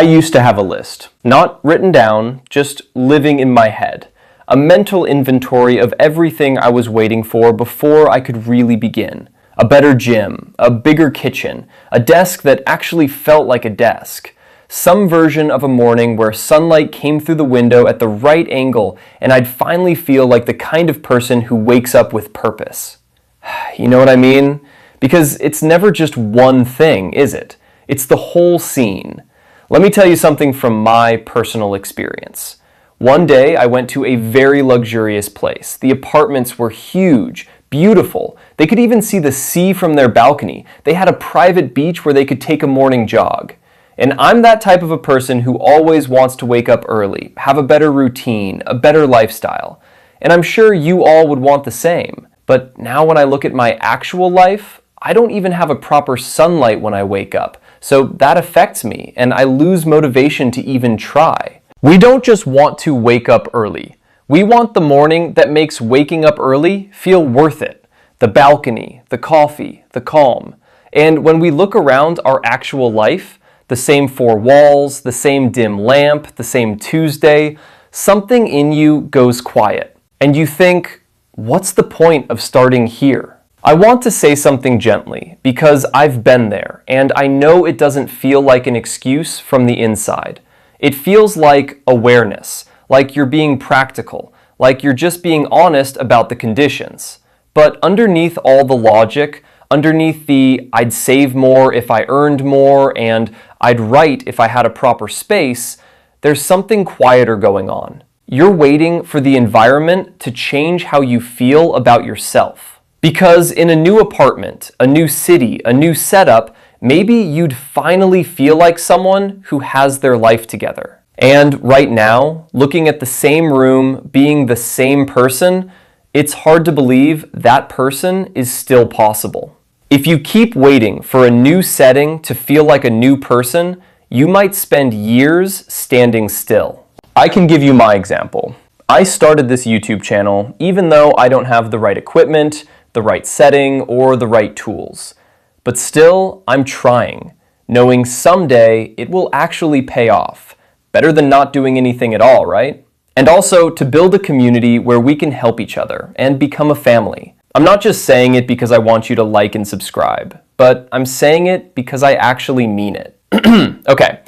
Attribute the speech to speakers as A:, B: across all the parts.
A: I used to have a list, not written down, just living in my head. A mental inventory of everything I was waiting for before I could really begin. A better gym, a bigger kitchen, a desk that actually felt like a desk. Some version of a morning where sunlight came through the window at the right angle and I'd finally feel like the kind of person who wakes up with purpose. You know what I mean? Because it's never just one thing, is it? It's the whole scene. Let me tell you something from my personal experience. One day I went to a very luxurious place. The apartments were huge, beautiful. They could even see the sea from their balcony. They had a private beach where they could take a morning jog. And I'm that type of a person who always wants to wake up early, have a better routine, a better lifestyle. And I'm sure you all would want the same. But now when I look at my actual life, I don't even have a proper sunlight when I wake up. So that affects me, and I lose motivation to even try. We don't just want to wake up early. We want the morning that makes waking up early feel worth it. The balcony, the coffee, the calm. And when we look around our actual life, the same four walls, the same dim lamp, the same Tuesday, something in you goes quiet. And you think, what's the point of starting here? I want to say something gently, because I've been there, and I know it doesn't feel like an excuse from the inside. It feels like awareness, like you're being practical, like you're just being honest about the conditions. But underneath all the logic, underneath the I'd save more if I earned more, and I'd write if I had a proper space, there's something quieter going on. You're waiting for the environment to change how you feel about yourself. Because in a new apartment, a new city, a new setup, maybe you'd finally feel like someone who has their life together. And right now, looking at the same room, being the same person, it's hard to believe that person is still possible. If you keep waiting for a new setting to feel like a new person, you might spend years standing still. I can give you my example. I started this YouTube channel even though I don't have the right equipment, the right setting, or the right tools. But still, I'm trying, knowing someday it will actually pay off. Better than not doing anything at all, right? And also to build a community where we can help each other and become a family. I'm not just saying it because I want you to like and subscribe, but I'm saying it because I actually mean it. Okay,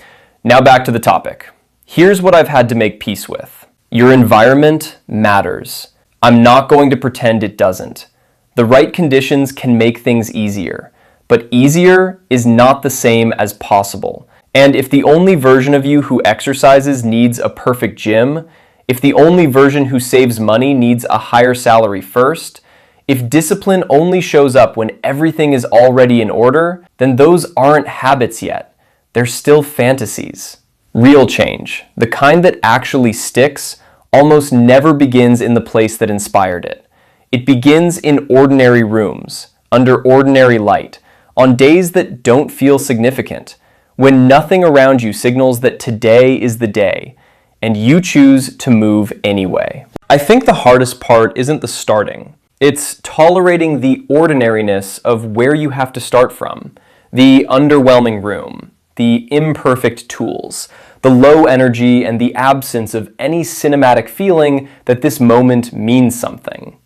A: now back to the topic. Here's what I've had to make peace with. Your environment matters. I'm not going to pretend it doesn't. The right conditions can make things easier, but easier is not the same as possible. And if the only version of you who exercises needs a perfect gym, if the only version who saves money needs a higher salary first, if discipline only shows up when everything is already in order, then those aren't habits yet. They're still fantasies. Real change, the kind that actually sticks, almost never begins in the place that inspired it. It begins in ordinary rooms, under ordinary light, on days that don't feel significant, when nothing around you signals that today is the day, and you choose to move anyway. I think the hardest part isn't the starting. It's tolerating the ordinariness of where you have to start from, the underwhelming room, the imperfect tools, the low energy, and the absence of any cinematic feeling that this moment means something.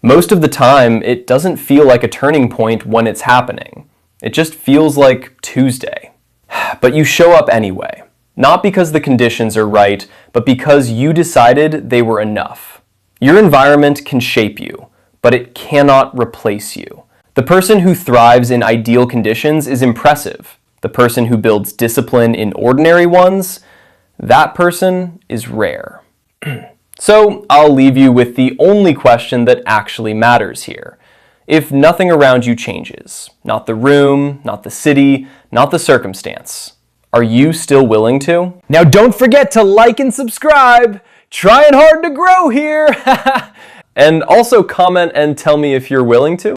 A: Most of the time, it doesn't feel like a turning point when it's happening. It just feels like Tuesday. But you show up anyway. Not because the conditions are right, but because you decided they were enough. Your environment can shape you, but it cannot replace you. The person who thrives in ideal conditions is impressive. The person who builds discipline in ordinary ones, that person is rare. So I'll leave you with the only question that actually matters here. If nothing around you changes, not the room, not the city, not the circumstance, are you still willing to? Now don't forget to like and subscribe! Trying hard to grow here! And also comment and tell me if you're willing to.